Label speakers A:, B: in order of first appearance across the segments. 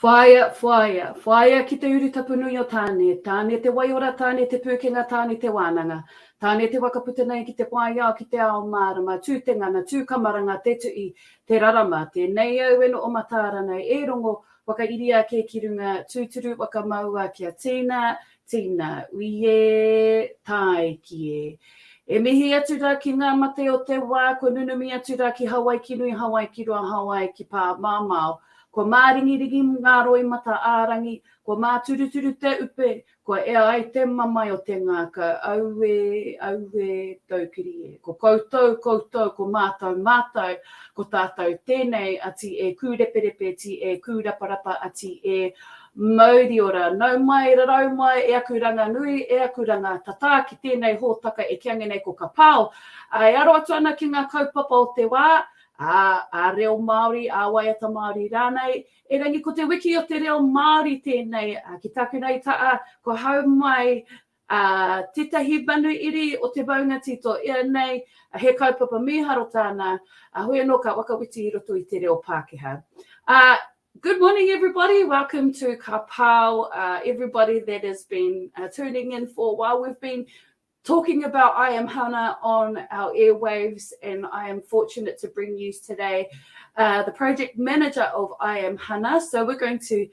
A: Whaia ki te uru tapunui o tāne, tāne te waiora, tāne te pūkenga, tāne te wānanga, tāne te wakaputa nei ki te whaia ki te ao mārama, tū te ngana, tū kamaranga, te tui, te rarama, te nei au eno o matāra nei, e rongo wakairi ke ki runga, tūturu wakamaua kia tīna, uie, tai ki e. E mihi atu rā ki ngā mate o te wā, ko nunumi atu rā ki Hawaii ki nui, Hawaii ki roa, Hawaii ki pā māmao. Ko māringirigi ngā roi mata ārangi, ko māturuturu te upe, ko ea ai te mamai o te ngāka, aue, taukiri e. Ko koutou, ko mātou, ko tātou tēnei ati e kūreperepe, ti e kūraparapa, ati e mauri ora. Nau mai, rarau mai, e aku ranga nui, e aku ranga tata ki tēnei hōtaka e kiange nei ko ka PAO. Ai aro atu ana ki ngā kaupapa o te wā, a Reo Māori, a Waiata Māori rānei, e rangi ko te wiki o Te Reo Māori tēnei, ki taku nei taa, ko hau mai tetahi manu iri o te baunga tito, ia nei, he kaupapa miharo tāna, hui anō ka wakawiti I roto I te reo Pākehā. Good morning, everybody. Welcome to Ka PAO. Everybody that has been tuning in for a while, we've been talking about I Am Hana on our airwaves, and I am fortunate to bring you today the project manager of I Am Hana. So we're going to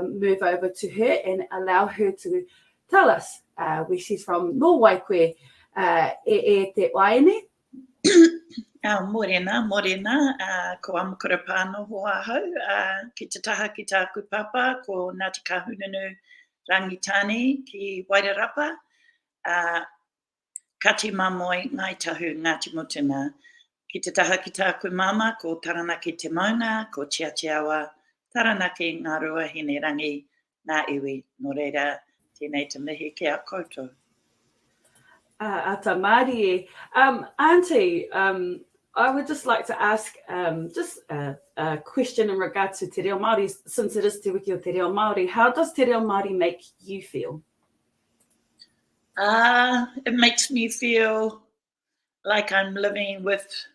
A: move over to her and allow her to tell us where she's from. Norway, koe e te waene.
B: Morena, ko Amokura Panoho ahau, ki te taha ki tāku papa, ko Ngāti Kahununu Rangitani ki Wairarapa, Kati mamoi ngai tahu Ngāti Mutuna, ki te taha ki tāku mama, ko Taranaki te maunga, ko Tiawa, Taranaki ngā rua hine rangi, ngā iwi, no reira, tēnei te mihi ki a koutou.
A: Ata Māori. Auntie, I would just like to ask just a question in regards to Te Reo Māori, since it is Te Wiki o Te Reo Māori. How does Te Reo Māori make you feel?
B: It makes me feel like I'm living with,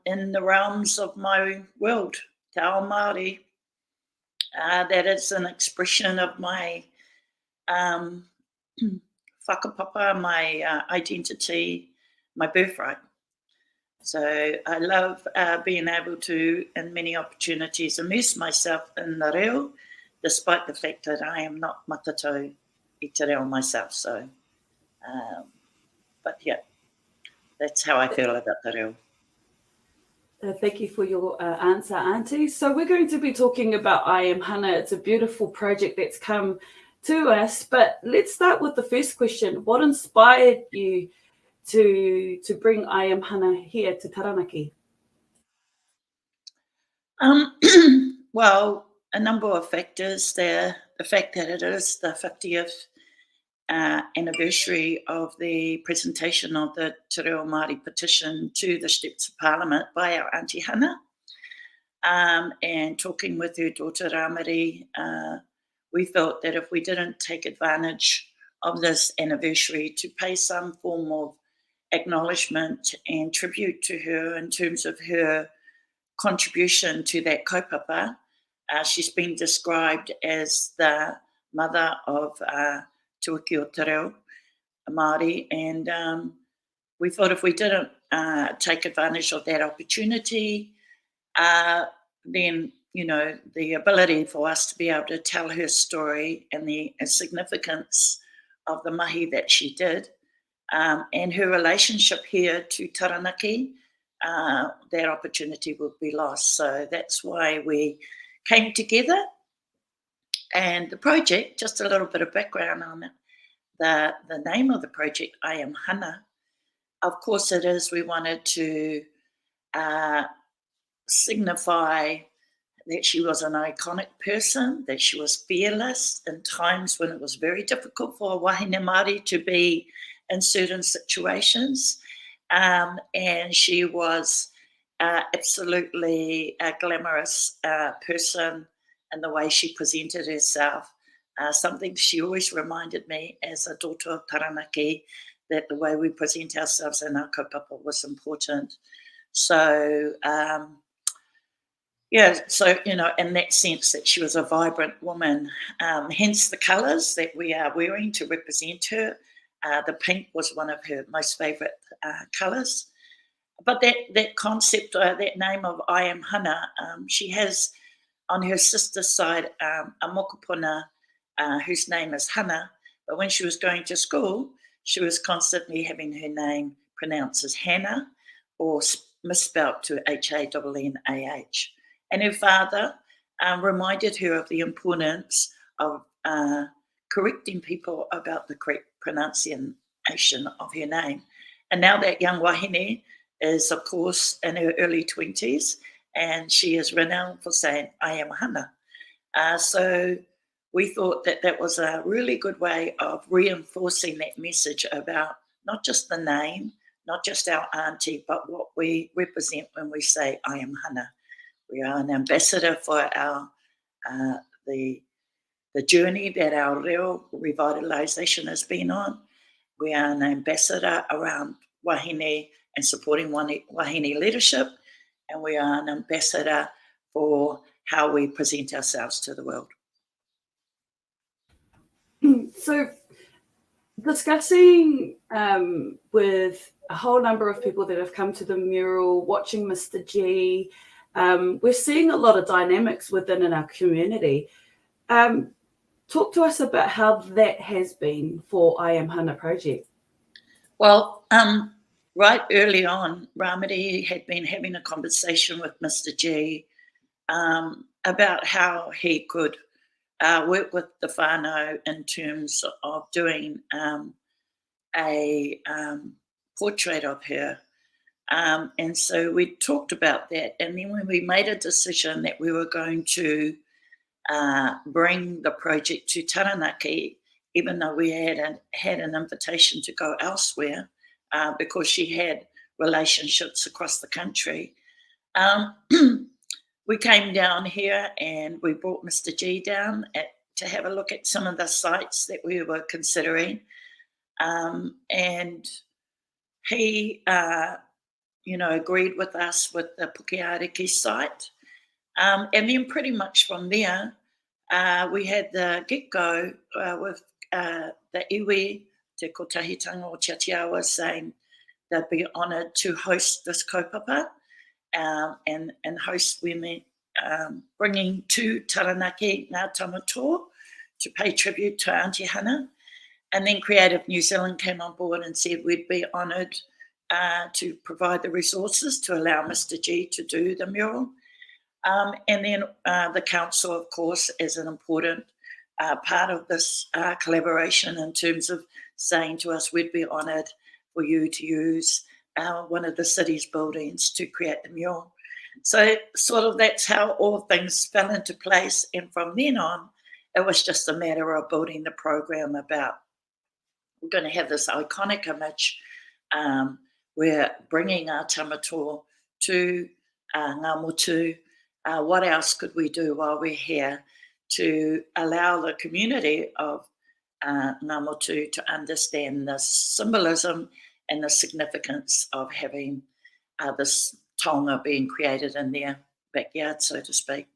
B: in the realms of my world, Te Ao Māori. That is an expression of my whakapapa, my identity, my birthright. So I love being able to, in many opportunities, immerse myself in the reo, despite the fact that I am not matatau I te reo myself. So, but yeah, that's how I feel about the reo.
A: Thank you for your answer, Auntie. So we're going to be talking about I Am Hana. It's a beautiful project that's come to us. But let's start with the first question. What inspired you to bring I Am Hana here to Taranaki?
B: Well, a number of factors there. The fact that it is the 50th anniversary of the presentation of the Te Reo Māori petition to the steps of Parliament by our Auntie Hana, and talking with her daughter Ramari, we felt that if we didn't take advantage of this anniversary to pay some form of acknowledgement and tribute to her in terms of her contribution to that kaupapa. She's been described as the mother of Te Wiki o Te Reo Māori, and we thought if we didn't take advantage of that opportunity, then, you know, the ability for us to be able to tell her story and the significance of the mahi that she did, and her relationship here to Taranaki, that opportunity would be lost. So that's why we came together. And the project, just a little bit of background on it, the name of the project, I Am Hana, of course it is, we wanted to signify that she was an iconic person, that she was fearless in times when it was very difficult for a wahine Māori to be in certain situations. And she was absolutely a glamorous person in the way she presented herself. Something she always reminded me as a daughter of Taranaki, that the way we present ourselves in our kaupapa was important. So Yeah, so, in that sense that she was a vibrant woman, hence the colours that we are wearing to represent her. The pink was one of her most favourite colours. But that concept, that name of I am Hana, she has on her sister's side a mokopuna whose name is Hana. But when she was going to school, she was constantly having her name pronounced as Hannah or misspelt to H-A-N-N-A-H. And her father reminded her of the importance of correcting people about the correct pronunciation of her name. And now that young wahine is, of course, in her early 20s, and she is renowned for saying, I am Hana. So we thought that that was a really good way of reinforcing that message about not just the name, not just our auntie, but what we represent when we say, I am Hana. We are an ambassador for our the journey that our reo revitalisation has been on. We are an ambassador around wahine and supporting wahine leadership, and we are an ambassador for how we present ourselves to the world.
A: So, discussing with a whole number of people that have come to the mural, watching Mr. G, we're seeing a lot of dynamics within our community. Talk to us about how that has been for I Am Hana project.
B: Well, right early on, Ramadi had been having a conversation with Mr. G about how he could work with the whānau in terms of doing a portrait of her. And so we talked about that. And then when we made a decision that we were going to bring the project to Taranaki, even though we had an invitation to go elsewhere because she had relationships across the country, we came down here and we brought Mr. G down to have a look at some of the sites that we were considering. And he, agreed with us with the Pukeariki site. And then pretty much from there, we had the get-go with the iwi, Te Kotahitanga o Tiatiawa, saying they'd be honoured to host this kaupapa and host women, bringing to Taranaki Ngā Tamatoa to pay tribute to Auntie Hana. And then Creative New Zealand came on board and said we'd be honoured to provide the resources to allow Mr. G to do the mural. And then the council, of course, is an important part of this collaboration in terms of saying to us we'd be honoured for you to use one of the city's buildings to create the mural. So sort of that's how all things fell into place. And from then on, it was just a matter of building the program about we're going to have this iconic image. We're bringing our tamatoa to Ngā Motu. What else could we do while we're here to allow the community of Ngā Motu to understand the symbolism and the significance of having this taonga being created in their backyard, so to speak.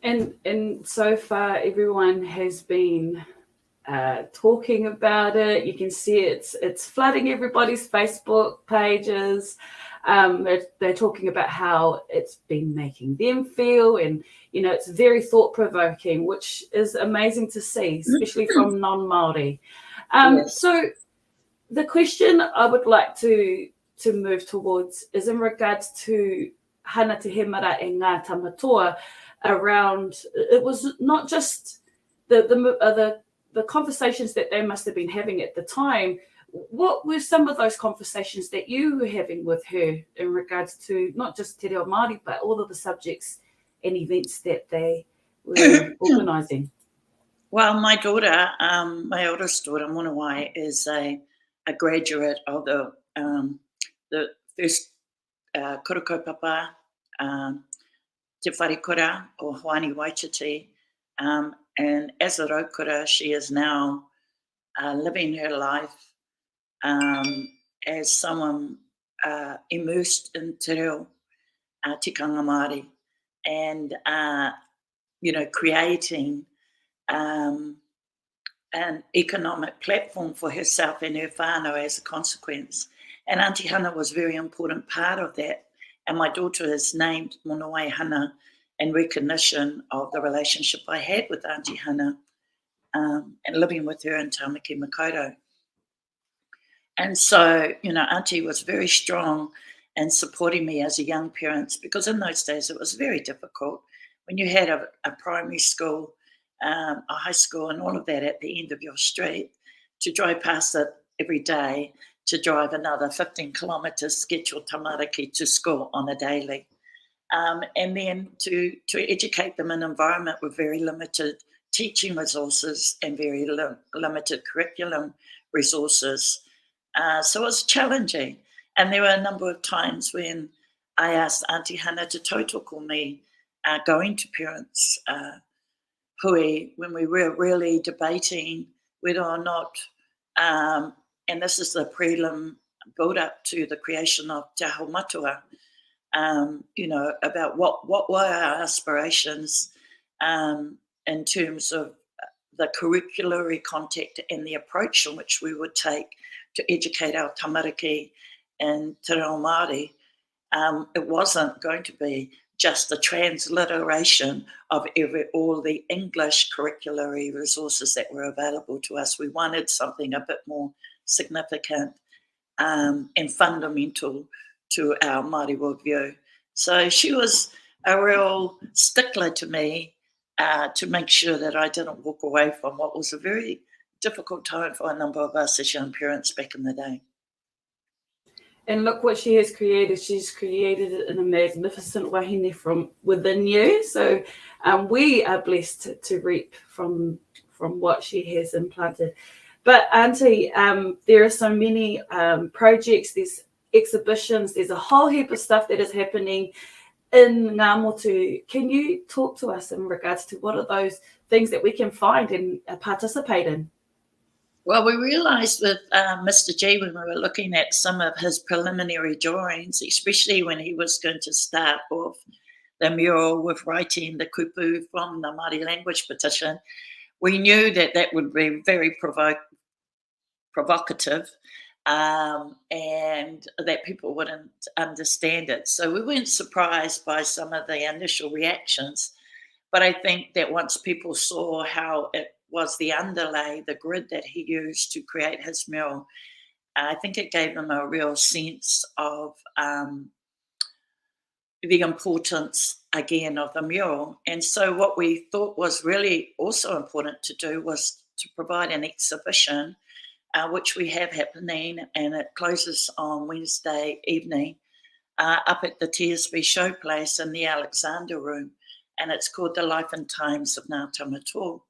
A: And so far, everyone has been talking about it. You can see it's flooding everybody's Facebook pages. They're talking about how it's been making them feel, and it's very thought-provoking, which is amazing to see, especially from non-Māori.
B: Yes.
A: So the question I would like to move towards is in regards to Hana Te Hemara e Ngā Tamatoa. Around it was not just the conversations that they must have been having at the time. What were some of those conversations that you were having with her in regards to not just Te Reo Māori, but all of the subjects and events that they were organising?
B: Well, my daughter, my oldest daughter, Monowai, is a graduate of the first kura Te Wharekura or Hoani Waititi. And as a raukura, she is now living her life as someone immersed in te reo tikanga Māori and, creating an economic platform for herself and her whānau as a consequence. And Auntie Hana was a very important part of that. And my daughter is named Monowai Hana in recognition of the relationship I had with Auntie Hana and living with her in Tāmaki Makaurau. And so, Auntie was very strong in supporting me as a young parent, because in those days it was very difficult when you had a primary school, a high school and all of that at the end of your street, to drive past it every day, to drive another 15 kilometres to get your tamariki to school on a daily. And then to educate them in an environment with very limited teaching resources and very limited curriculum resources. So it was challenging. And there were a number of times when I asked Auntie Hana to tautoko me going to parents' hui, when we were really debating whether or not, and this is the prelim build-up to the creation of Te Reo Māori, about what were our aspirations in terms of the curricular content and the approach in which we would take to educate our tamariki and Te Reo Māori. It wasn't going to be just the transliteration of all the English curricular resources that were available to us. We wanted something a bit more significant and fundamental to our Māori worldview. So she was a real stickler to me to make sure that I didn't walk away from what was a very difficult time for a number of us as young parents back in the day.
A: And look what she has created. She's created it in a magnificent wahine from within you. So we are blessed to reap from what she has implanted. But Auntie, there are so many projects, there's exhibitions, there's a whole heap of stuff that is happening in Ngā Motu. Can you talk to us in regards to what are those things that we can find and participate in?
B: Well, we realised with Mr. G, when we were looking at some of his preliminary drawings, especially when he was going to start off the mural with writing the kupu from the Māori language petition, we knew that would be very provocative and that people wouldn't understand it. So we weren't surprised by some of the initial reactions. But I think that once people saw how it was the underlay, the grid that he used to create his mural, I think it gave them a real sense of the importance, again, of the mural. And so what we thought was really also important to do was to provide an exhibition, which we have happening, and it closes on Wednesday evening up at the TSB Showplace in the Alexander Room. And it's called The Life and Times of Ngā Tamatoa.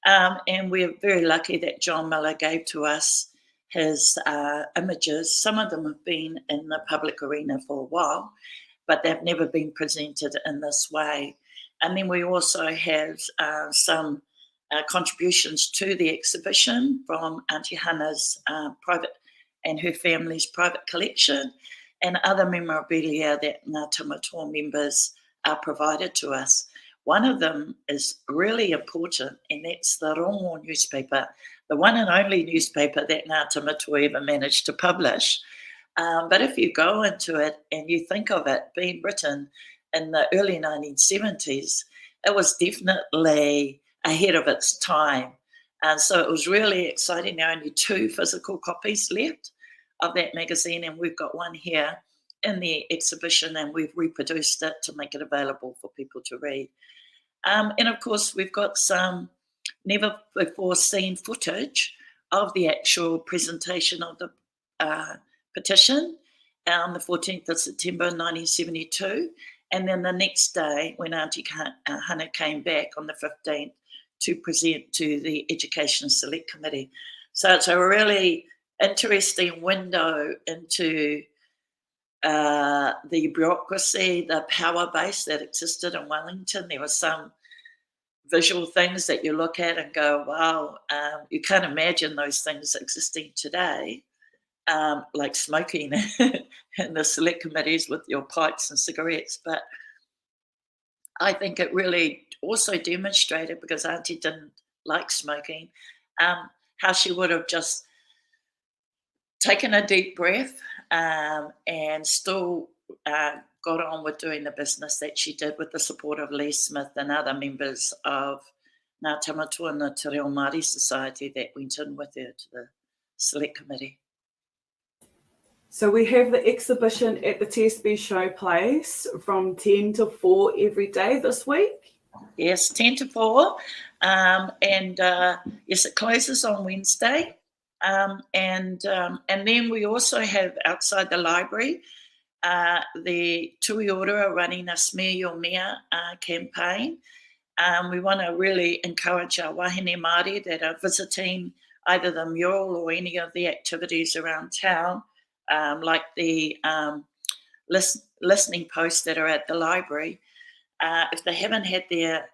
B: And we're very lucky that John Miller gave to us his images. Some of them have been in the public arena for a while, but they've never been presented in this way. And then we also have some contributions to the exhibition from Auntie Hana's private and her family's private collection, and other memorabilia that Ngā Tamatoa members provided to us. One of them is really important, and that's the Rongo newspaper, the one and only newspaper that Ngā Tamatoa ever managed to publish. But if you go into it and you think of it being written in the early 1970s, it was definitely ahead of its time. And so it was really exciting. There are only 2 physical copies left of that magazine, and we've got one here in the exhibition, and we've reproduced it to make it available for people to read. And of course, we've got some never before seen footage of the actual presentation of the petition on the 14th of September 1972. And then the next day, when Auntie Hana came back on the 15th to present to the Education Select Committee. So it's a really interesting window into the bureaucracy, the power base that existed in Wellington. There were some visual things that you look at and go, wow, you can't imagine those things existing today. like smoking in the select committees with your pipes and cigarettes. But I think it really also demonstrated, because Auntie didn't like smoking, how she would have just taken a deep breath and still got on with doing the business that she did with the support of Lee Smith and other members of Ngā Tamatoa and the Te Reo Māori Society that went in with her to the select committee.
A: So we have the exhibition at the TSB Showplace from 10 to 4 every day this week.
B: Yes, 10 to 4. And yes, it closes on Wednesday. And then we also have outside the library, the Tui Ora are running a Smear Your Mea campaign. We want to really encourage our wahine Māori that are visiting either the mural or any of the activities around town, like the listening posts that are at the library. If they haven't had their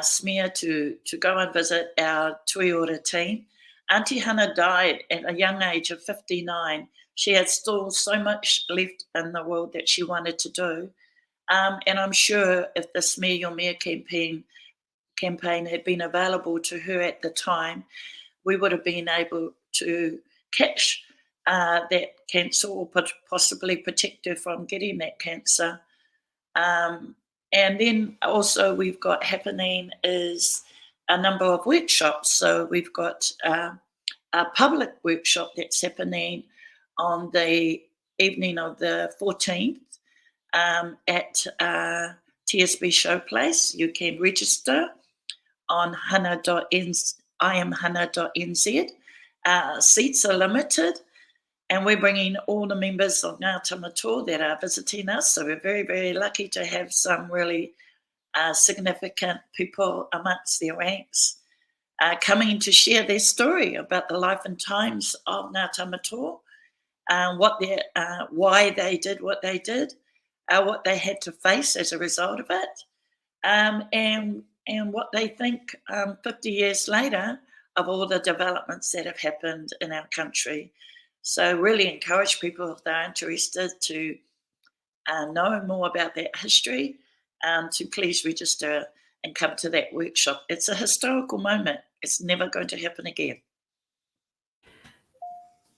B: smear, to go and visit our Tui Ora team. Auntie Hana died at a young age of 59. She had still so much left in the world that she wanted to do. And I'm sure if the Smear Your Mea campaign had been available to her at the time, we would have been able to catch that cancer, or possibly protect her from getting that cancer. And then also we've got happening is a number of workshops. So we've got a public workshop that's happening on the evening of the 14th at TSB Showplace. You can register on iamhana.nz. Seats are limited, and we're bringing all the members of Ngā Tamatoa that are visiting us. So we're very, very lucky to have some really significant people amongst their ranks coming to share their story about the life and times of Ngā Tamatoa, why they did what they did, what they had to face as a result of it, and what they think 50 years later of all the developments that have happened in our country. So really encourage people, if they're interested, to know more about that history, to please register and come to that workshop. It's a historical moment. It's never going to happen again.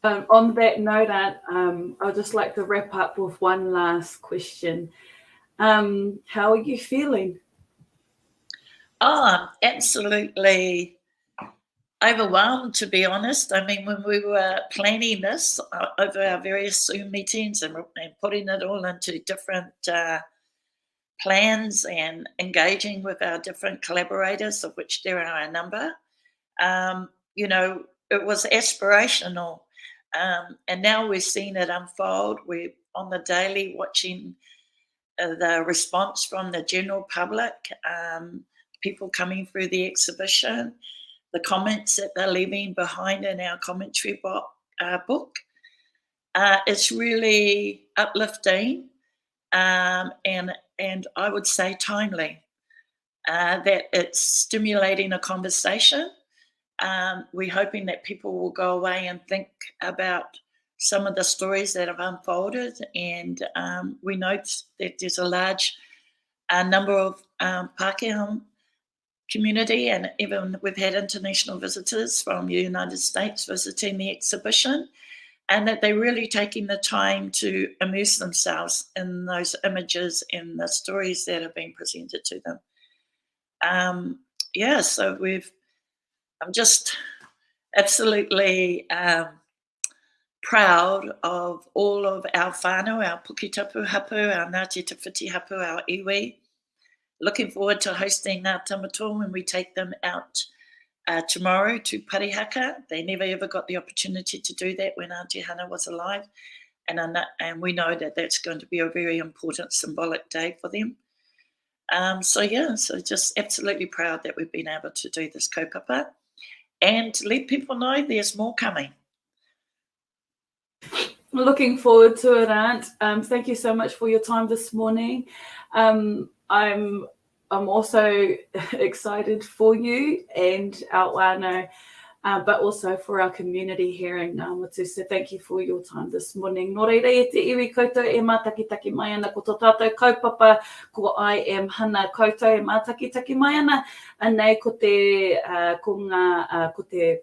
A: On that note, I'd just like to wrap up with one last question. How are you feeling? Oh,
B: I'm absolutely overwhelmed, to be honest. I mean, when we were planning this over our various Zoom meetings and putting it all into different plans and engaging with our different collaborators, of which there are a number, it was aspirational. And now we're seeing it unfold. We're on the daily watching the response from the general public, people coming through the exhibition, the comments that they're leaving behind in our commentary book. It's really uplifting and I would say timely, that it's stimulating a conversation. We're hoping that people will go away and think about some of the stories that have unfolded, and we note that there's a large number of Pākehā community, and even we've had international visitors from the United States visiting the exhibition, and that they're really taking the time to immerse themselves in those images and the stories that are being presented to them. So I'm just absolutely proud of all of our whānau, our pukitapu hapu, our Ngāti Te Whiti hapu, our iwi. Looking forward to hosting Ngā Tamatoa when we take them out tomorrow to Parihaka. They never ever got the opportunity to do that when Auntie Hana was alive. And we know that that's going to be a very important symbolic day for them. So just absolutely proud that we've been able to do this kaupapa and to let people know there's more coming.
A: Looking forward to it, Aunt. Thank you so much for your time this morning. I'm also excited for you and our whānau but also for our community here in Ngā Motu. So thank you for your time this morning. Nō reira e te iwi koutou e mātakitaki mai ana ko tō tātou kaupapa, ko I am Hana koutou e mātakitaki mai ana, anei ko te, ko te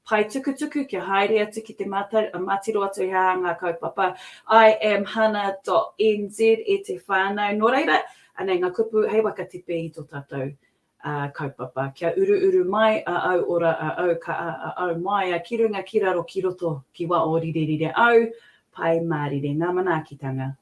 A: pai tukutuku kia haere atu ki te matiro atu hea ngā kaupapa, iamhana.nz e te whānau. Nō reira, anei ngā kupu hei waka tipe i tō tātou kaupapa. Kia uru mai a au ora a au ka a au mai a ki runga ki raro ki roto ki wa o rirerire au pai mārire ngā manaakitanga.